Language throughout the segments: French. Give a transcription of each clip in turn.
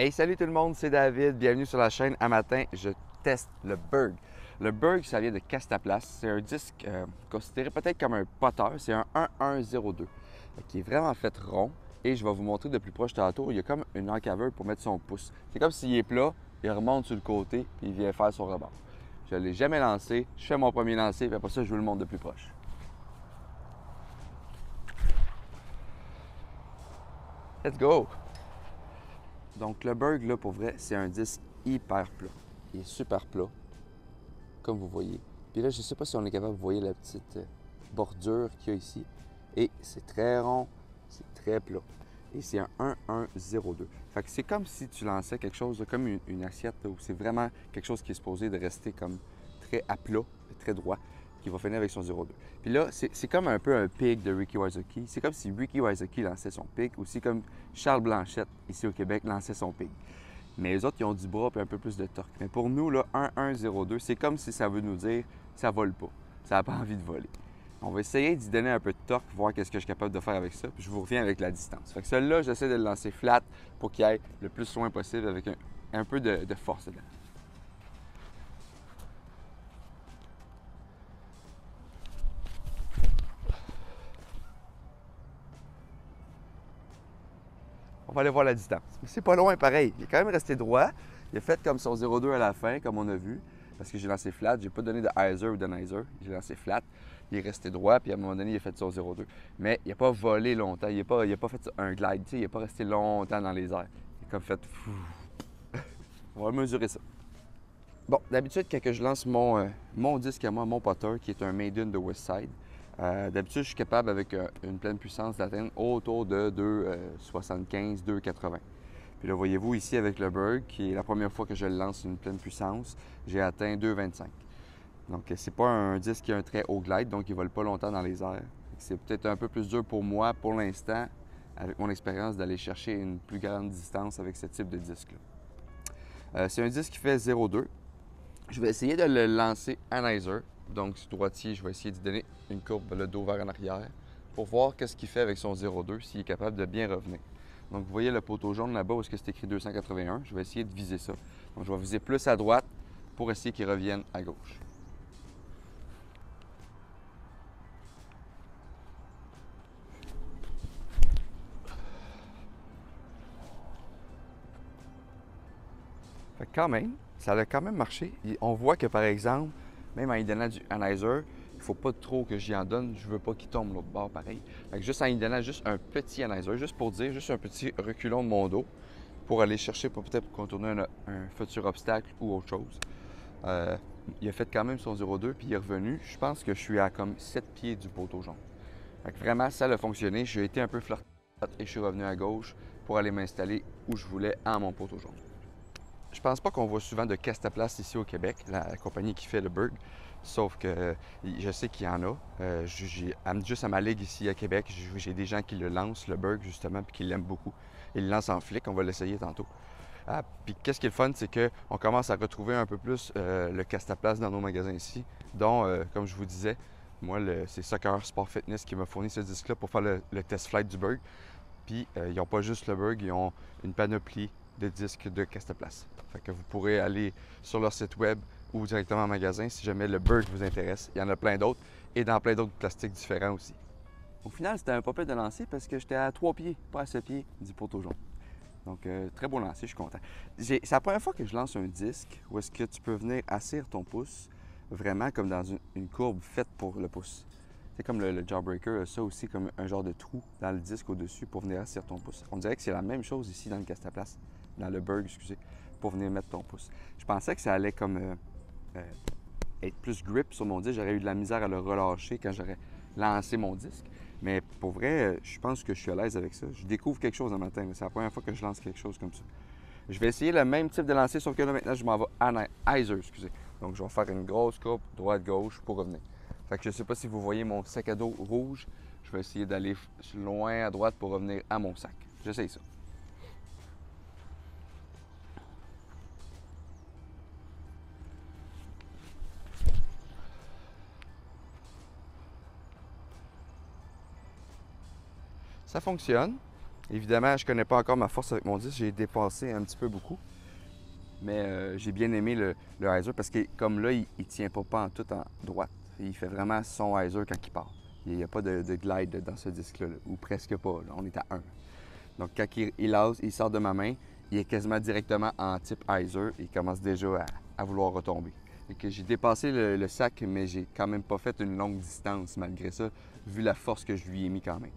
Hey, salut tout le monde, c'est David. Bienvenue sur la chaîne. Un matin, je teste le Berg. Le Berg, ça vient de Castaplace. C'est un disque considéré peut-être comme un poteur. C'est un 1102 qui est vraiment fait rond. Et je vais vous montrer de plus proche tantôt. Il y a comme une encaveur pour mettre son pouce. C'est comme s'il est plat, il remonte sur le côté puis il vient faire son rebord. Je ne l'ai jamais lancé. Je fais mon premier lancer puis après ça, je vous le montre de plus proche. Let's go! Donc le Berg, là, pour vrai, c'est un disque hyper plat. Il est super plat, comme vous voyez. Puis là, je ne sais pas si on est capable de voir la petite bordure qu'il y a ici. Et c'est très rond, c'est très plat. Et c'est un 1102. Fait que c'est comme si tu lançais quelque chose, comme une assiette, là, où c'est vraiment quelque chose qui est supposé de rester comme très à plat, très droit, qui va finir avec son 02. Puis là, c'est comme un peu un pig de Ricky Wysocki. C'est comme si Ricky Wysocki lançait son pig, aussi comme Charles Blanchette, ici au Québec, lançait son pig. Mais les autres, ils ont du bras et un peu plus de torque. Mais pour nous, là, 1102, c'est comme si ça veut nous dire ça vole pas. Ça n'a pas envie de voler. On va essayer d'y donner un peu de torque, voir qu'est-ce que je suis capable de faire avec ça. Puis je vous reviens avec la distance. Fait que celui-là, j'essaie de le lancer flat pour qu'il aille le plus loin possible avec un peu de force dedans. On va aller voir la distance. Mais c'est pas loin pareil. Il est quand même resté droit. Il a fait comme son 0,2 à la fin, comme on a vu. Parce que j'ai lancé flat. J'ai pas donné de hyzer ou de nizer. J'ai lancé flat. Il est resté droit. Puis à un moment donné, il a fait son 0,2. Mais il n'a pas volé longtemps. Il n'a pas fait un glide. Il n'a pas resté longtemps dans les airs. Il a comme fait. On va mesurer ça. Bon, d'habitude, quand je lance mon disque à moi, mon putter, qui est un Maiden de Westside, d'habitude, je suis capable, avec une pleine puissance, d'atteindre autour de 2,75, 2,80. Puis là, voyez-vous, ici, avec le Berg, qui est la première fois que je le lance une pleine puissance, j'ai atteint 2,25. Donc, c'est pas un disque qui a un très haut glide, donc il ne vole pas longtemps dans les airs. C'est peut-être un peu plus dur pour moi, pour l'instant, avec mon expérience, d'aller chercher une plus grande distance avec ce type de disque-là. C'est un disque qui fait 0,2. Je vais essayer de le lancer en hyzer. Donc, ce droitier, je vais essayer de donner une courbe, le dos vers en arrière, pour voir qu'est-ce qu'il fait avec son 0,2, s'il est capable de bien revenir. Donc, vous voyez le poteau jaune là-bas où est-ce que c'est écrit 281. Je vais essayer de viser ça. Donc, je vais viser plus à droite pour essayer qu'il revienne à gauche. Fait que quand même, ça a quand même marché. On voit que, par exemple, même en y donnant du analyzer, il ne faut pas trop que j'y en donne. Je ne veux pas qu'il tombe l'autre bord pareil. Fait que juste en y donnant juste un petit analyzer, juste pour dire, juste un petit reculon de mon dos pour aller chercher, pour peut-être contourner un futur obstacle ou autre chose. Il a fait quand même son 0,2 puis il est revenu. Je pense que je suis à comme 7 pieds du poteau jaune. Fait que vraiment, ça a fonctionné. J'ai été un peu flirté et je suis revenu à gauche pour aller m'installer où je voulais en mon poteau jaune. Je pense pas qu'on voit souvent de Castaplace ici au Québec, la compagnie qui fait le Berg. Sauf que je sais qu'il y en a. Juste à ma ligue ici à Québec, j'ai des gens qui le lancent, le Berg, justement, puis qui l'aiment beaucoup. Ils le lancent en flic, on va l'essayer tantôt. Puis qu'est-ce qui est le fun, c'est qu'on commence à retrouver un peu plus le Castaplace dans nos magasins ici, dont, comme je vous disais, moi, c'est Soccer Sport Fitness qui m'a fourni ce disque-là pour faire le test flight du Berg. Puis ils n'ont pas juste le Berg, ils ont une panoplie de disques de Castaplace. Fait que vous pourrez aller sur leur site web ou directement en magasin si jamais le Berg vous intéresse. Il y en a plein d'autres et dans plein d'autres plastiques différents aussi. Au final, c'était un pas pire de lancer parce que j'étais à 3 pieds, pas à 7 pieds du poteau jaune. Donc, très beau lancer, je suis content. C'est la première fois que je lance un disque où est-ce que tu peux venir asseoir ton pouce vraiment comme dans une courbe faite pour le pouce. C'est comme le Jawbreaker, ça aussi comme un genre de trou dans le disque au-dessus pour venir asseoir ton pouce. On dirait que c'est la même chose ici dans le Castaplace, dans le Berg, excusez, pour venir mettre ton pouce. Je pensais que ça allait comme être plus grip sur mon disque. J'aurais eu de la misère à le relâcher quand j'aurais lancé mon disque. Mais pour vrai, je pense que je suis à l'aise avec ça. Je découvre quelque chose un matin. C'est la première fois que je lance quelque chose comme ça. Je vais essayer le même type de lancer, sauf que là, maintenant, je m'en vais en hyzer, excusez. Donc, je vais faire une grosse coupe droite-gauche pour revenir. Fait que je ne sais pas si vous voyez mon sac à dos rouge. Je vais essayer d'aller loin à droite pour revenir à mon sac. J'essaye ça. Ça fonctionne. Évidemment, je ne connais pas encore ma force avec mon disque, j'ai dépassé un petit peu beaucoup. Mais j'ai bien aimé le hyzer parce que comme là, il ne tient pas en tout en droite. Il fait vraiment son hyzer quand il part. Il n'y a pas de glide dans ce disque-là, ou presque pas. Là. On est à 1. Donc quand il lance, il sort de ma main, il est quasiment directement en type hyzer et il commence déjà à vouloir retomber. J'ai dépassé le sac, mais j'ai quand même pas fait une longue distance malgré ça, vu la force que je lui ai mis quand même.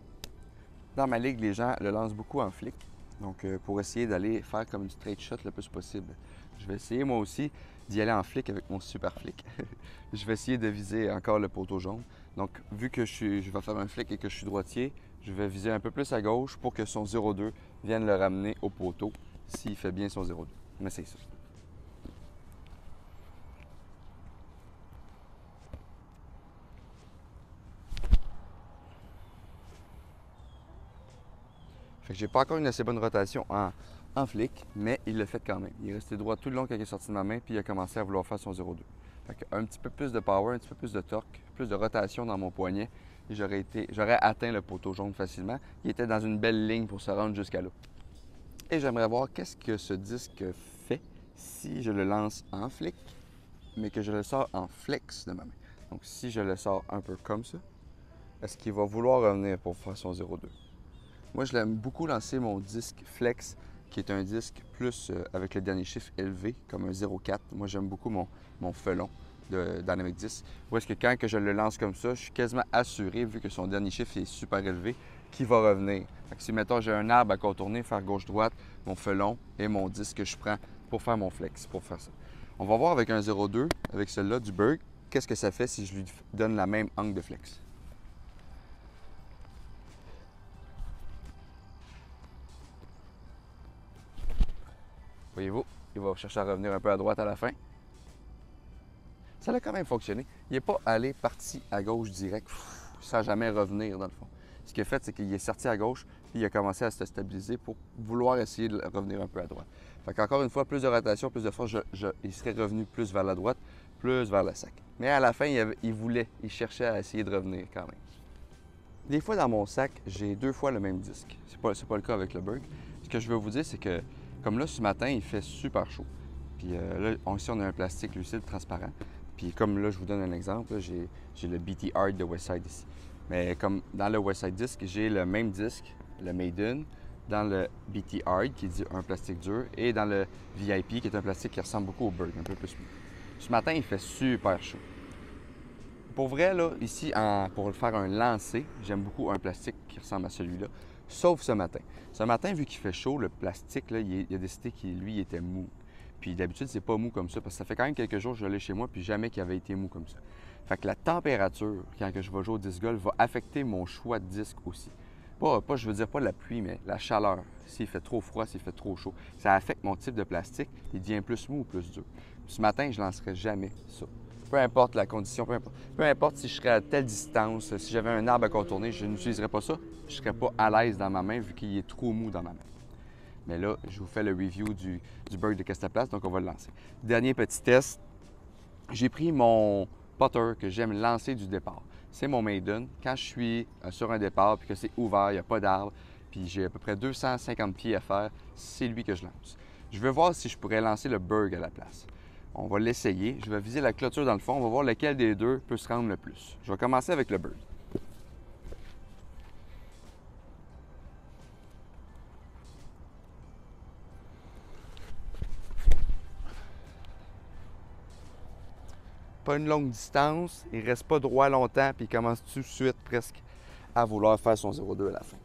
Dans ma ligue, les gens le lancent beaucoup en flic. Donc, pour essayer d'aller faire comme une straight shot le plus possible. Je vais essayer moi aussi d'y aller en flic avec mon super flic. Je vais essayer de viser encore le poteau jaune. Donc, vu que je vais faire un flic et que je suis droitier, je vais viser un peu plus à gauche pour que son 0,2 vienne le ramener au poteau s'il fait bien son 0,2. On essaye ça. Fait que j'ai pas encore une assez bonne rotation en flic, mais il l'a fait quand même. Il est resté droit tout le long quand il est sorti de ma main, puis il a commencé à vouloir faire son 0,2. Fait que un petit peu plus de power, un petit peu plus de torque, plus de rotation dans mon poignet, et j'aurais atteint le poteau jaune facilement. Il était dans une belle ligne pour se rendre jusqu'à là. Et j'aimerais voir qu'est-ce que ce disque fait si je le lance en flic, mais que je le sors en flex de ma main. Donc si je le sors un peu comme ça, est-ce qu'il va vouloir revenir pour faire son 0,2? Moi, je l'aime beaucoup lancer mon disque flex, qui est un disque plus avec le dernier chiffre élevé, comme un 0,4. Moi, j'aime beaucoup mon felon de Dynamic 10. Où est-ce que quand que je le lance comme ça, je suis quasiment assuré, vu que son dernier chiffre est super élevé, qu'il va revenir. Fait que si, mettons, j'ai un arbre à contourner, faire gauche-droite, mon felon et mon disque que je prends pour faire mon flex, pour faire ça. On va voir avec un 0,2, avec celui-là du Berg, qu'est-ce que ça fait si je lui donne la même angle de flex. Voyez-vous, il va chercher à revenir un peu à droite à la fin. Ça a quand même fonctionné. Il n'est pas allé parti à gauche direct, sans jamais revenir dans le fond. Ce qu'il a fait, c'est qu'il est sorti à gauche, puis il a commencé à se stabiliser pour vouloir essayer de revenir un peu à droite. Fait qu'encore une fois, plus de rotation, plus de force, il serait revenu plus vers la droite, plus vers le sac. Mais à la fin, il cherchait à essayer de revenir quand même. Des fois, dans mon sac, j'ai 2 fois le même disque. C'est pas le cas avec le Berg. Ce que je veux vous dire, c'est que, comme là, ce matin, il fait super chaud. Puis là, ici, on a un plastique lucide transparent. Puis comme là, je vous donne un exemple, j'ai le BT Hard de Westside ici. Mais comme dans le Westside Disc, j'ai le même disque, le Maiden, dans le BT Hard, qui est un plastique dur, et dans le VIP, qui est un plastique qui ressemble beaucoup au Berg, un peu plus mou. Ce matin, il fait super chaud. Pour vrai, là, ici, pour faire un lancer, j'aime beaucoup un plastique qui ressemble à celui-là, sauf ce matin. Ce matin, vu qu'il fait chaud, le plastique, là, il a décidé qu'il, lui, était mou. Puis d'habitude, c'est pas mou comme ça, parce que ça fait quand même quelques jours que je l'ai chez moi, puis jamais qu'il avait été mou comme ça. Fait que la température, quand je vais jouer au disc golf, va affecter mon choix de disque aussi. Je veux dire pas la pluie, mais la chaleur. S'il fait trop froid, s'il fait trop chaud. Ça affecte mon type de plastique, il devient plus mou ou plus dur. Ce matin, je lancerai jamais ça. Peu importe la condition, peu importe si je serais à telle distance, si j'avais un arbre à contourner, je n'utiliserais pas ça. Je ne serais pas à l'aise dans ma main vu qu'il est trop mou dans ma main. Mais là, je vous fais le review du Berg de Castaplace, donc on va le lancer. Dernier petit test. J'ai pris mon putter que j'aime lancer du départ. C'est mon Maiden. Quand je suis sur un départ puis que c'est ouvert, il n'y a pas d'arbre, puis j'ai à peu près 250 pieds à faire, c'est lui que je lance. Je veux voir si je pourrais lancer le Berg à la place. On va l'essayer. Je vais viser la clôture dans le fond. On va voir lequel des deux peut se rendre le plus. Je vais commencer avec le Berg. Pas une longue distance, il reste pas droit longtemps, puis il commence tout de suite presque à vouloir faire son 0,2 à la fin.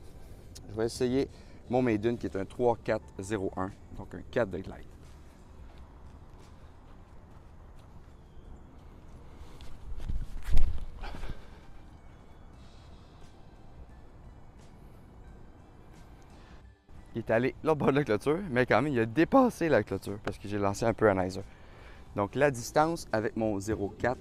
Je vais essayer mon Maiden qui est un 3-4-0-1, donc un 4 de glide. Il est allé l'autre bord de la clôture, mais quand même, il a dépassé la clôture parce que j'ai lancé un peu un hyzer. Donc la distance avec mon 0,4,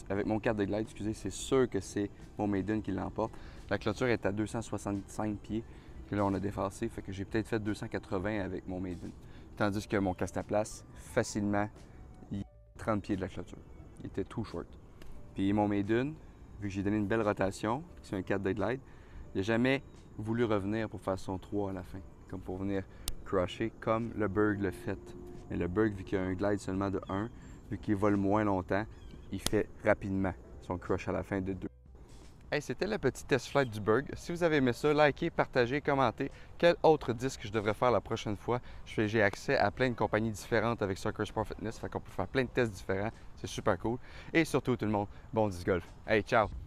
avec mon 4 de glide, excusez, c'est sûr que c'est mon Maiden qui l'emporte. La clôture est à 265 pieds, puis là on a dépassé, fait que j'ai peut-être fait 280 avec mon Maiden. Tandis que mon Castaplace, facilement, il est 30 pieds de la clôture. Il était tout short. Puis mon Maiden, vu que j'ai donné une belle rotation, c'est un 4 de glide, il n'a jamais voulu revenir pour faire son 3 à la fin, comme pour venir crusher, comme le Berg le fait. Mais le Berg, vu qu'il a un glide seulement de 1, vu qu'il vole moins longtemps, il fait rapidement son crush à la fin de 2. Hey, c'était le petit test flight du Berg. Si vous avez aimé ça, likez, partagez, commentez. Quel autre disque je devrais faire la prochaine fois? J'ai accès à plein de compagnies différentes avec Sucker Sport Fitness, fait qu'on peut faire plein de tests différents. C'est super cool. Et surtout, tout le monde, bon disc golf. Hey, ciao!